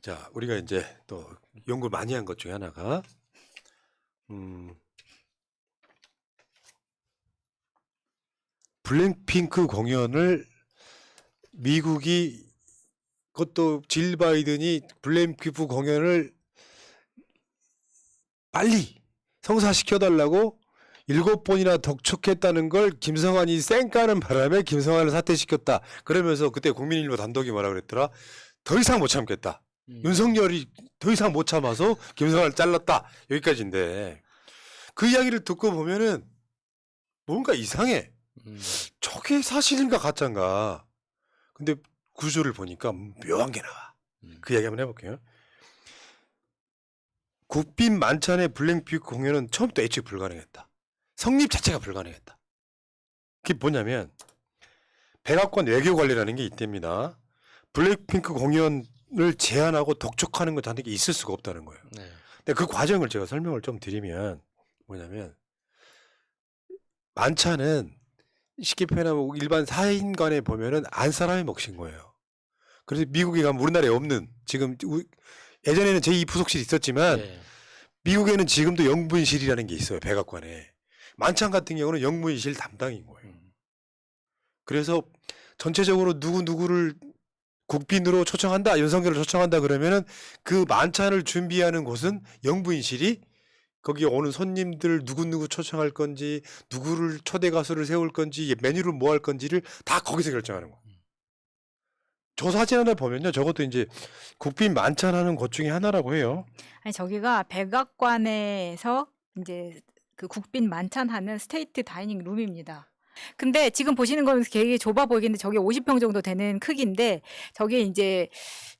자, 우리가 이제 또 연구 많이 한 것 중에 하나가 블랙핑크 공연을 미국이 그것도 질 바이든이 블랙핑크 공연을 빨리 성사시켜달라고 7번이나 독촉했다는 걸 김성환이 쌩까는 바람에 김성환을 사퇴시켰다. 그러면서 그때 국민일보 단독이 뭐라 그랬더라? 더 이상 못 참겠다. 윤석열이 더 이상 못 참아서 김성환을 잘랐다. 여기까지인데 그 이야기를 듣고 보면은 뭔가 이상해. 저게 사실인가 가짜인가. 근데 구조를 보니까 묘한 게 나와. 그 이야기 한번 해볼게요. 국빈 만찬의 블랙핑크 공연은 처음부터 애초에 불가능했다. 성립 자체가 불가능했다. 그게 뭐냐면 백악관 외교관리라는 게 있답니다. 블랙핑크 공연을 제한하고 독촉하는 것 자체가 있을 수가 없다는 거예요. 네. 근데 그 과정을 제가 설명을 좀 드리면 뭐냐면 만찬은 쉽게 표현하면 일반 사인 간에 보면은 안 사람의 몫인 거예요. 그래서 미국에 가면 우리나라에 없는 지금 예전에는 제2 부속실이 있었지만 네. 미국에는 지금도 영분실이라는 게 있어요. 백악관에. 만찬 같은 경우는 영분실 담당인 거예요. 그래서 전체적으로 누구를 국빈으로 초청한다, 윤석열을 초청한다 그러면은 그 만찬을 준비하는 곳은 영부인실이 거기에 오는 손님들 누구 초청할 건지, 누구를 초대 가수를 세울 건지, 메뉴를 뭐 할 건지를 다 거기서 결정하는 거예요. 저 사진 하나 보면요, 저것도 이제 국빈 만찬하는 곳 중에 하나라고 해요. 아니 저기가 백악관에서 이제 그 국빈 만찬하는 스테이트 다이닝 룸입니다. 근데 지금 보시는 건 되게 좁아 보이겠는데 저게 50평 정도 되는 크기인데 저게 이제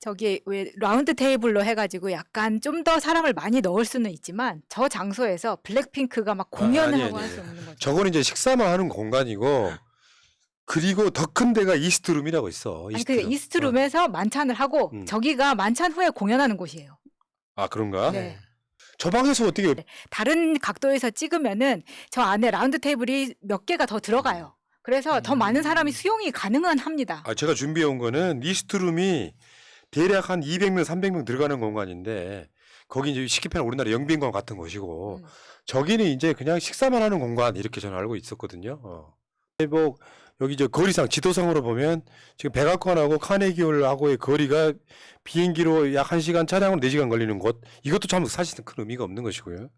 저기 왜 라운드 테이블로 해가지고 약간 좀 더 사람을 많이 넣을 수는 있지만 저 장소에서 블랙핑크가 막 공연을 하고 할 수 없는 거죠. 저거는 이제 식사만 하는 공간이고 그리고 더 큰 데가 이스트룸이라고 있어. 이스트룸. 아니 그 이스트룸에서 만찬을 하고 저기가 만찬 후에 공연하는 곳이에요. 아 그런가? 네. 저 방에서 어떻게 다른 각도에서 찍으면은 저 안에 라운드 테이블이 몇 개가 더 들어가요. 그래서 더 많은 사람이 수용이 가능은 합니다. 아 제가 준비해 온 거는 이스트룸이 대략 한 200명, 300명 들어가는 공간인데 거기 이제 쉽게 표현하면 우리나라 영빈관 같은 곳이고 저기는 이제 그냥 식사만 하는 공간 이렇게 저는 알고 있었거든요. 뭐 여기 저 거리상 지도상으로 보면 지금 백악관하고 카네기홀하고의 거리가 비행기로 약 1시간 차량으로 4시간 걸리는 곳 이것도 참 사실은 큰 의미가 없는 것이고요.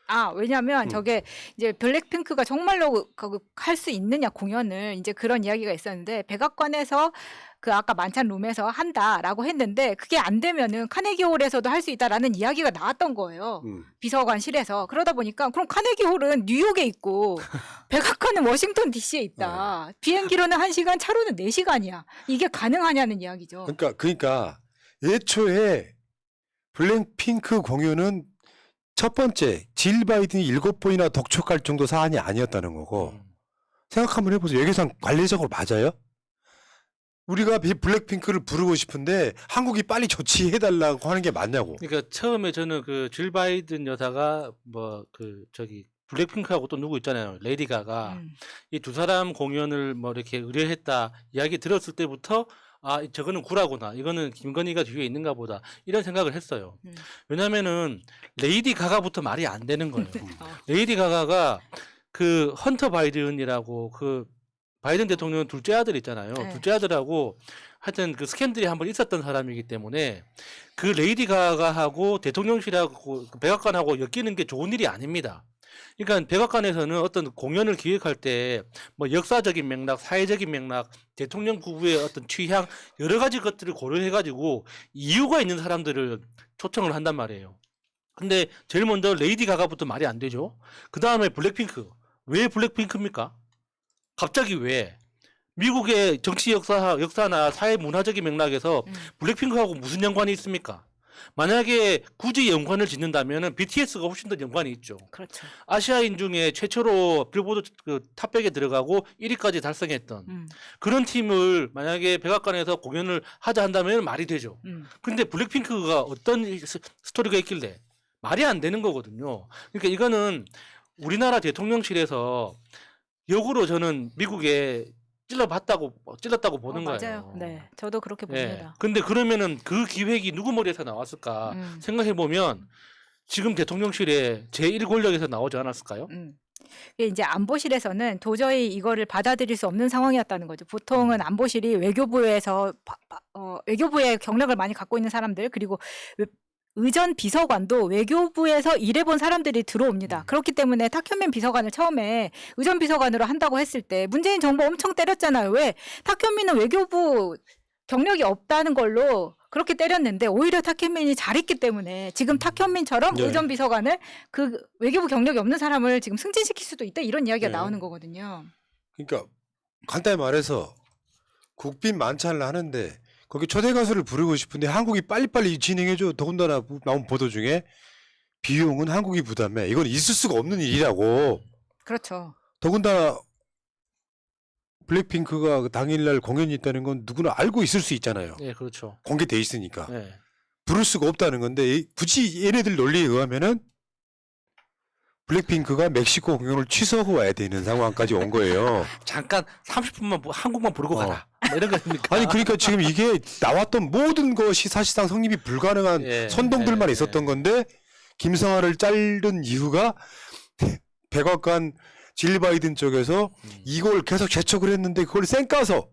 아 왜냐하면 저게 이제 블랙핑크가 정말로 할 수 있느냐 공연을 이제 그런 이야기가 있었는데 백악관에서 그 아까 만찬 룸에서 한다라고 했는데 그게 안 되면은 카네기홀에서도 할 수 있다라는 이야기가 나왔던 거예요. 비서관실에서. 그러다 보니까 그럼 카네기홀은 뉴욕에 있고 백악관은 워싱턴 DC에 있다. 비행기로는 1시간, 차로는 4시간이야. 이게 가능하냐는 이야기죠. 그러니까 애초에 블랙핑크 공연은 첫 번째 질 바이든이 7번이나 독촉할 정도 사안이 아니었다는 거고 생각 한번 해보세요. 외교상 관례적으로 맞아요? 우리가 블랙핑크를 부르고 싶은데 한국이 빨리 조치해달라고 하는 게 맞냐고. 그러니까 처음에 저는 그 질 바이든 여사가 뭐 그 저기 블랙핑크하고 또 누구 있잖아요. 레이디 가가 이 두 사람 공연을 뭐 이렇게 의뢰했다 이야기 들었을 때부터 아 저거는 구라구나. 이거는 김건희가 뒤에 있는가 보다. 이런 생각을 했어요. 왜냐면은 레이디 가가부터 말이 안 되는 거예요. 레이디 가가가 그 헌터 바이든이라고 그 바이든 대통령 둘째 아들 있잖아요. 네. 둘째 아들하고 하여튼 그 스캔들이 한번 있었던 사람이기 때문에 그 레이디 가가하고 대통령실하고 백악관하고 엮이는 게 좋은 일이 아닙니다. 그러니까 백악관에서는 어떤 공연을 기획할 때 뭐 역사적인 맥락, 사회적인 맥락, 대통령 부부의 어떤 취향 여러 가지 것들을 고려해가지고 이유가 있는 사람들을 초청을 한단 말이에요. 근데 제일 먼저 레이디 가가부터 말이 안 되죠. 그 다음에 블랙핑크. 왜 블랙핑크입니까? 갑자기 왜? 미국의 정치 역사나 사회 문화적인 맥락에서 블랙핑크하고 무슨 연관이 있습니까? 만약에 굳이 연관을 짓는다면 BTS가 훨씬 더 연관이 있죠. 그렇죠. 아시아인 중에 최초로 빌보드 그 탑100에 들어가고 1위까지 달성했던 그런 팀을 만약에 백악관에서 공연을 하자 한다면 말이 되죠. 근데 블랙핑크가 어떤 스토리가 있길래 말이 안 되는 거거든요. 그러니까 이거는 우리나라 대통령실에서 역으로 저는 미국의 찔렀다고 보는 거예요. 맞아요. 네, 저도 그렇게 예. 봅니다. 근데 그러면은 그 기획이 누구 머리에서 나왔을까 생각해 보면 지금 대통령실의 제1 권력에서 나오지 않았을까요? 이게 이제 안보실에서는 도저히 이거를 받아들일 수 없는 상황이었다는 거죠. 보통은 안보실이 외교부에서 외교부의 경력을 많이 갖고 있는 사람들 그리고 의전 비서관도 외교부에서 일해본 사람들이 들어옵니다. 그렇기 때문에 탁현민 비서관을 처음에 의전 비서관으로 한다고 했을 때 문재인 정부 엄청 때렸잖아요. 왜? 탁현민은 외교부 경력이 없다는 걸로 그렇게 때렸는데 오히려 탁현민이 잘했기 때문에 지금 탁현민처럼 네. 의전 비서관을 그 외교부 경력이 없는 사람을 지금 승진시킬 수도 있다 이런 이야기가 네. 나오는 거거든요. 그러니까 간단히 말해서 국빈 만찬을 하는데 거기 초대 가수를 부르고 싶은데 한국이 빨리빨리 진행해줘. 더군다나 나온 보도 중에 비용은 한국이 부담해. 이건 있을 수가 없는 일이라고. 그렇죠. 더군다나 블랙핑크가 당일날 공연이 있다는 건 누구나 알고 있을 수 있잖아요. 네, 그렇죠. 공개돼 있으니까. 네. 부를 수가 없다는 건데 굳이 얘네들 논리에 의하면은 블랙핑크가 멕시코 공연을 취소하고 와야 되는 상황까지 온 거예요. 잠깐 30분만 한국만 부르고 가라. 뭐 이런 거니까. 아니 그러니까 지금 이게 나왔던 모든 것이 사실상 성립이 불가능한 예, 선동들만 예, 있었던 건데 김성화를 자른 이유가 백악관 질 바이든 쪽에서 이걸 계속 재촉을 했는데 그걸 쌩까서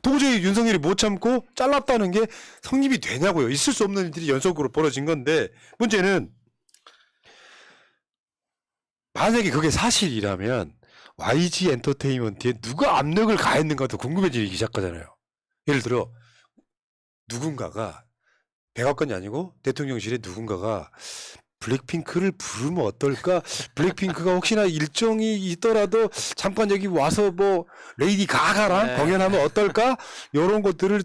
도저히 윤석열이 못 참고 잘랐다는 게 성립이 되냐고요. 있을 수 없는 일들이 연속으로 벌어진 건데 문제는 만약에 그게 사실이라면 YG 엔터테인먼트에 누가 압력을 가했는가도 궁금해지기 시작하잖아요. 예를 들어 누군가가 백악관이 아니고 대통령실에 누군가가 블랙핑크를 부르면 어떨까? 블랙핑크가 혹시나 일정이 있더라도 잠깐 여기 와서 뭐 레이디 가가랑 네. 공연하면 어떨까? 이런 것들을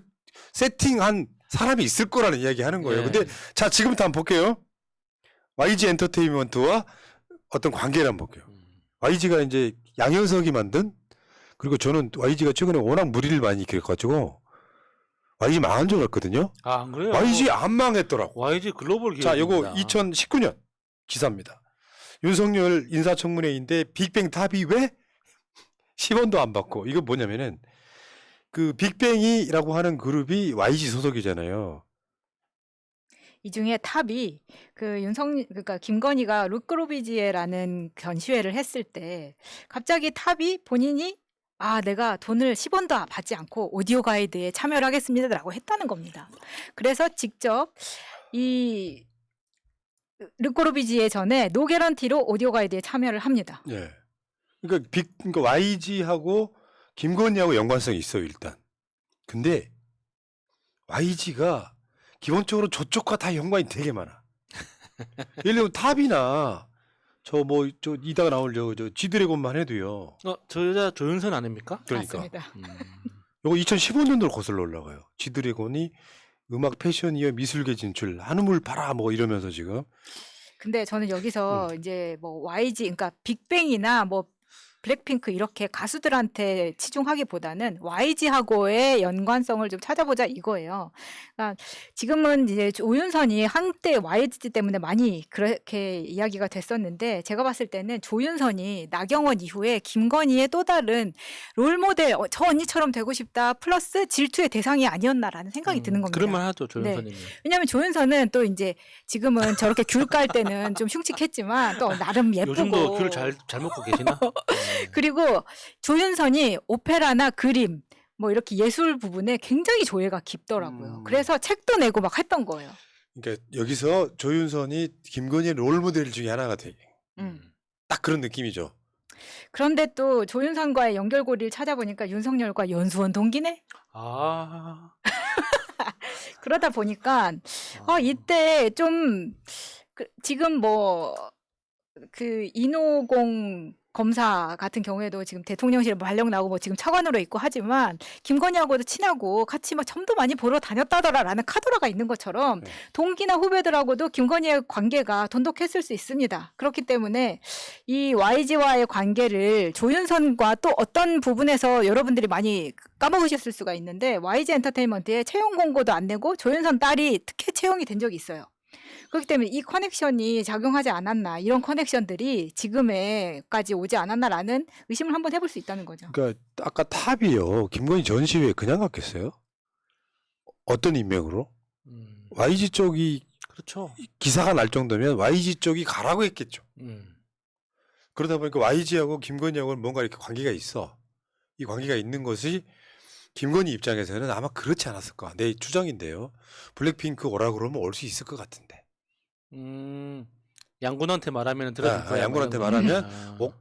세팅한 사람이 있을 거라는 이야기 하는 거예요. 네. 근데 자 지금부터 한번 볼게요. YG 엔터테인먼트와 어떤 관계를 한번 볼게요. YG가 이제 양현석이 만든 그리고 저는 YG가 최근에 워낙 무리를 많이 일으켜가지고 YG 망한 줄 알았거든요. 아, 안 그래요? YG 안 망했더라고. YG 글로벌 기획. 자, 요거 2019년 기사입니다. 윤석열 인사청문회인데 빅뱅 탑이 왜 10원도 안 받고 이거 뭐냐면은 그 빅뱅이라고 하는 그룹이 YG 소속이잖아요. 이 중에 탑이 그러니까 김건희가 루크로비지에라는 전시회를 했을 때 갑자기 탑이 본인이 내가 돈을 10원도 받지 않고 오디오 가이드에 참여를 하겠습니다라고 했다는 겁니다. 그래서 직접 이 르꼬로비지에 전에 노 개런티로 오디오 가이드에 참여를 합니다. 예. 그러니까 YG하고 김건희하고 연관성이 있어요, 일단. 근데 YG가 기본적으로 저쪽과 다 연관이 되게 많아. 예를 들면 탑이나 저 이따가 나올 저 G드래곤만 해도요. 저 여자 조윤선 아닙니까? 그러니까. 맞습니다. 요거 2015년도로 거슬러 올라가요. G드래곤이 음악 패션이어 미술계 진출 한우물 팔아 뭐 이러면서 지금. 근데 저는 여기서 이제 뭐 YG 그러니까 빅뱅이나 뭐 블랙핑크 이렇게 가수들한테 치중하기보다는 YG하고의 연관성을 좀 찾아보자 이거예요. 그러니까 지금은 이제 조윤선이 한때 YG 때문에 많이 그렇게 이야기가 됐었는데 제가 봤을 때는 조윤선이 나경원 이후에 김건희의 또 다른 롤모델 저 언니처럼 되고 싶다 플러스 질투의 대상이 아니었나라는 생각이 드는 겁니다. 그럴만 하죠, 조윤선님이. 왜냐하면 조윤선은 또 이제 지금은 저렇게 귤 깔 때는 좀 흉측했지만 또 나름 예쁘고 요즘도 귤 잘 먹고 계시나? 그리고 조윤선이 오페라나 그림 뭐 이렇게 예술 부분에 굉장히 조예가 깊더라고요. 그래서 책도 내고 막 했던 거예요. 그러니까 여기서 조윤선이 김건희의 롤모델 중에 하나가 돼. 딱 그런 느낌이죠. 그런데 또 조윤선과의 연결고리를 찾아보니까 윤석열과 연수원 동기네? 아. 그러다 보니까 이때 좀 지금 뭐 그 인호공 검사 같은 경우에도 지금 대통령실에 발령 나오고 뭐 지금 차관으로 있고 하지만 김건희하고도 친하고 같이 막 점도 많이 보러 다녔다더라라는 카더라가 있는 것처럼 동기나 후배들하고도 김건희의 관계가 돈독했을 수 있습니다. 그렇기 때문에 이 YG와의 관계를 조윤선과 또 어떤 부분에서 여러분들이 많이 까먹으셨을 수가 있는데 YG 엔터테인먼트에 채용 공고도 안 내고 조윤선 딸이 특혜 채용이 된 적이 있어요. 그렇기 때문에 이 커넥션이 작용하지 않았나 이런 커넥션들이 지금에까지 오지 않았나라는 의심을 한번 해볼 수 있다는 거죠. 그러니까 아까 탑이요. 김건희 전시회에 그냥 갔겠어요? 어떤 인명으로? YG 쪽이 그렇죠. 기사가 날 정도면 YG 쪽이 가라고 했겠죠. 그러다 보니까 YG하고 김건희하고는 뭔가 이렇게 관계가 있어. 이 관계가 있는 것이 김건희 입장에서는 아마 그렇지 않았을까. 내 추정인데요. 블랙핑크 오라 그러면 올 수 있을 것 같은데. 양군한테 말하면 들어줄 거야. 양군한테 뭐 이런 거. 말하면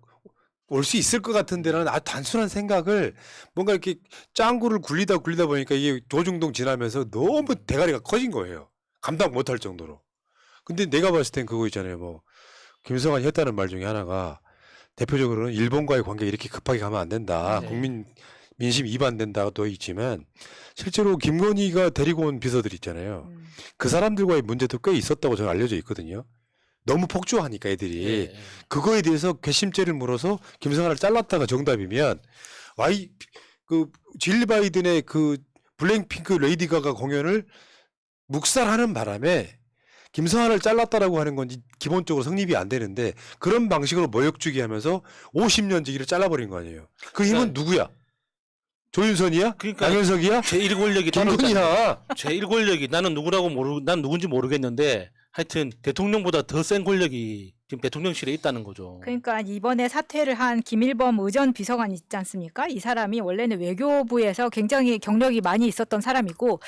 올 수 있을 것 같은데라는 아주 단순한 생각을 뭔가 이렇게 짱구를 굴리다 보니까 이게 조중동 지나면서 너무 대가리가 커진 거예요. 감당 못할 정도로. 근데 내가 봤을 땐 그거 있잖아요. 뭐 김성환이 했다는 말 중에 하나가 대표적으로는 일본과의 관계가 이렇게 급하게 가면 안 된다. 네. 국민 민심 위반된다도 있지만 실제로 김건희가 데리고 온 비서들 있잖아요. 그 사람들과의 문제도 꽤 있었다고 저는 알려져 있거든요. 너무 폭주하니까 애들이. 예. 그거에 대해서 괘씸죄를 물어서 김성환을 잘랐다가 정답이면 질 바이든의 그 블랙핑크 레이디 가가 공연을 묵살하는 바람에 김성환을 잘랐다라고 하는 건 기본적으로 성립이 안 되는데 그런 방식으로 모욕주기 하면서 50년 지기를 잘라버린 거 아니에요. 그 힘은 그러니까 누구야? 조윤선이야? 그러니까 양현석이야? 제1권력이 따로 있잖아요. 김건희야. 제1권력이 난 누군지 모르겠는데 하여튼 대통령보다 더 센 권력이 지금 대통령실에 있다는 거죠. 그러니까 이번에 사퇴를 한 김일범 의전 비서관 있지 않습니까? 이 사람이 원래는 외교부에서 굉장히 경력이 많이 있었던 사람이고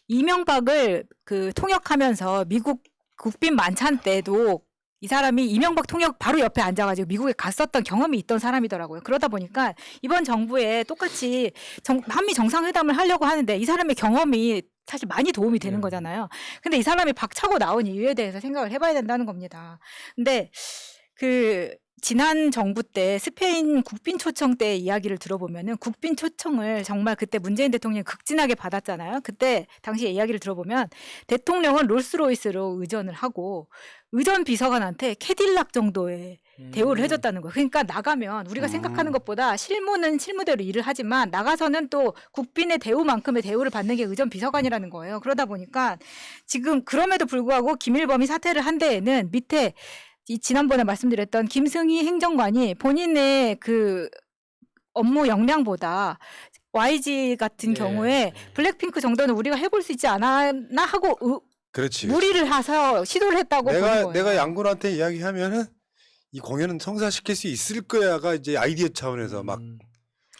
이명박을 그 통역하면서 미국 국빈 만찬 때도 이 사람이 이명박 통역 바로 옆에 앉아가지고 미국에 갔었던 경험이 있던 사람이더라고요. 그러다 보니까 이번 정부에 똑같이 한미 정상회담을 하려고 하는데 이 사람의 경험이 사실 많이 도움이 되는 거잖아요. 근데 이 사람이 박차고 나온 이유에 대해서 생각을 해봐야 된다는 겁니다. 근데 그 지난 정부 때 스페인 국빈 초청 때 이야기를 들어보면은 국빈 초청을 정말 그때 문재인 대통령이 극진하게 받았잖아요. 그때 당시 이야기를 들어보면 대통령은 롤스로이스로 의전을 하고 의전 비서관한테 캐딜락 정도의 대우를 해줬다는 거예요. 그러니까 나가면 우리가 생각하는 것보다 실무는 실무대로 일을 하지만 나가서는 또 국빈의 대우만큼의 대우를 받는 게 의전 비서관이라는 거예요. 그러다 보니까 지금 그럼에도 불구하고 김일범이 사퇴를 한 데에는 밑에 지난번에 말씀드렸던 김승희 행정관이 본인의 그 업무 역량보다 YG 같은 네. 경우에 블랙핑크 정도는 우리가 해볼 수 있지 않았나 하고 그렇지. 무리를 해서 시도를 했다고 보는 거예요. 내가 양군한테 이야기하면은 이 공연은 성사시킬 수 있을 거야가 이제 아이디어 차원에서 막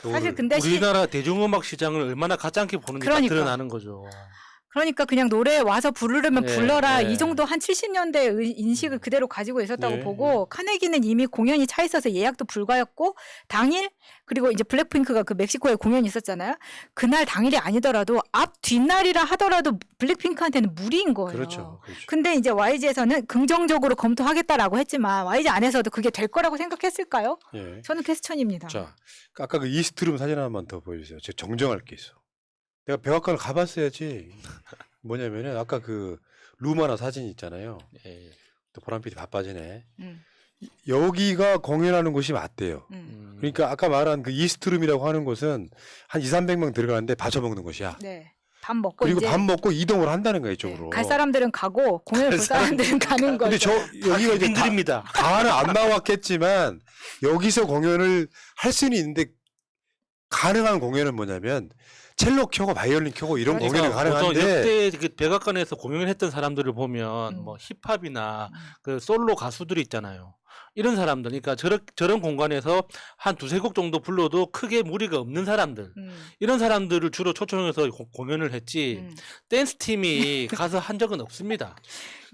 사실 근데 우리나라 대중음악 시장을 얼마나 가짜게 보는지 딱 그러니까. 드러나는 거죠. 그러니까 그냥 노래 와서 부르려면 네, 불러라 네. 이 정도 한 70년대 인식을 그대로 가지고 있었다고 네, 보고 카네기는 이미 공연이 차 있어서 예약도 불가였고 당일 그리고 이제 블랙핑크가 그 멕시코에 공연이 있었잖아요. 그날 당일이 아니더라도 앞 뒷날이라 하더라도 블랙핑크한테는 무리인 거예요. 그렇죠. 근데 이제 YG에서는 긍정적으로 검토하겠다라고 했지만 YG 안에서도 그게 될 거라고 생각했을까요? 예. 저는 퀘스천입니다. 자, 아까 그 이스트룸 사진 하나만 더 보여주세요. 제가 정정할 게 있어. 내가 백악관을 가봤어야지. 뭐냐면은 아까 그 루마나 사진 있잖아요. 예. 또 보람 PD 바빠지네. 음. 여기가 공연하는 곳이 맞대요. 그러니까 아까 말한 그 이스트룸이라고 하는 곳은 한 200~300명 들어가는데 받쳐 먹는 곳이야. 네. 밥 먹고 그리고 이제 밥 먹고 이동을 한다는 거야 이쪽으로. 갈 사람들은 가고 공연을 볼 사람들은 가는 근데 거죠. 여기가 이제 빈들입니다. 다는 안 나왔겠지만 여기서 공연을 할 수는 있는데 가능한 공연은 뭐냐면 첼로 켜고 바이올린 켜고 이런 그렇죠. 공연이 보통 가능한데 역대 그 백악관에서 공연을 했던 사람들을 보면 뭐 힙합이나 그 솔로 가수들이 있잖아요. 이런 사람들, 그러니까 저런 공간에서 한 2~3곡 정도 불러도 크게 무리가 없는 사람들, 이런 사람들을 주로 초청해서 공연을 했지 댄스 팀이 가서 한 적은 없습니다.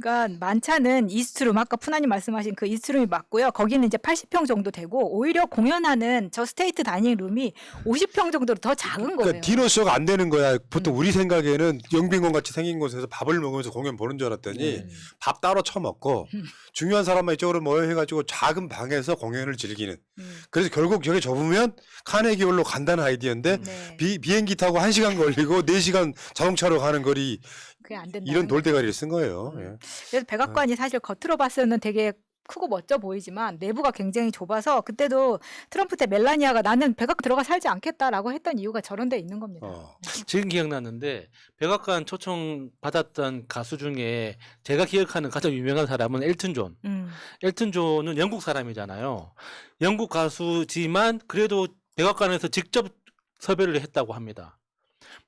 그러니까 만차는 이스트룸 아까 푸나님 말씀하신 그 이스트룸이 맞고요. 거기는 이제 80평 정도 되고 오히려 공연하는 저 스테이트 다이닝 룸이 50평 정도로 더 작은 거예요. 그러니까 디너쇼가 안 되는 거야. 보통 우리 생각에는 영빈관 같이 생긴 곳에서 밥을 먹으면서 공연 보는 줄 알았더니 밥 따로 처먹고 중요한 사람만 이쪽으로 모여해가지고 작은 방에서 공연을 즐기는. 그래서 결국 저게 접으면 카네기홀로 간다는 아이디어인데 네. 비행기 타고 1시간 걸리고 4시간 자동차로 가는 거리 그게 안 된다. 이런 돌대가리를 쓴 거예요. 예. 그래서 백악관이 사실 겉으로 봤으면 되게 크고 멋져 보이지만 내부가 굉장히 좁아서 그때도 트럼프 때 멜라니아가 나는 백악관 들어가 살지 않겠다라고 했던 이유가 저런 데 있는 겁니다. 지금 기억났는데 백악관 초청 받았던 가수 중에 제가 기억하는 가장 유명한 사람은 엘튼 존. 엘튼 존은 영국 사람이잖아요. 영국 가수지만 그래도 백악관에서 직접 섭외를 했다고 합니다.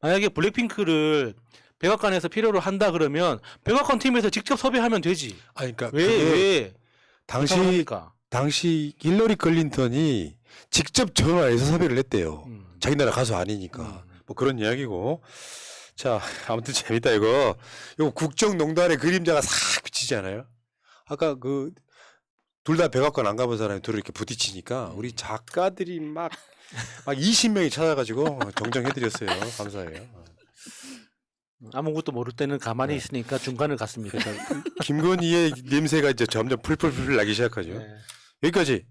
만약에 블랙핑크를 백악관에서 필요로 한다 그러면 백악관 팀에서 직접 섭외하면 되지. 아니, 그러니까 왜 당시 합니까? 힐러리 클린턴이 직접 전화해서 섭외를 했대요. 자기 나라 가수 아니니까. 뭐 그런 이야기고. 자, 아무튼 재밌다 이거. 이거 국정농단의 그림자가 싹 비치지 않아요? 아까 그 둘 다 백악관 안 가본 사람이 둘이 이렇게 부딪히니까 우리 작가들이 막 20명이 찾아가지고 정정해드렸어요. 감사해요. 아무것도 모를 때는 가만히 있으니까 중간을 갔습니다. 김건희의 냄새가 이제 점점 풀풀풀 나기 시작하죠. 네. 여기까지.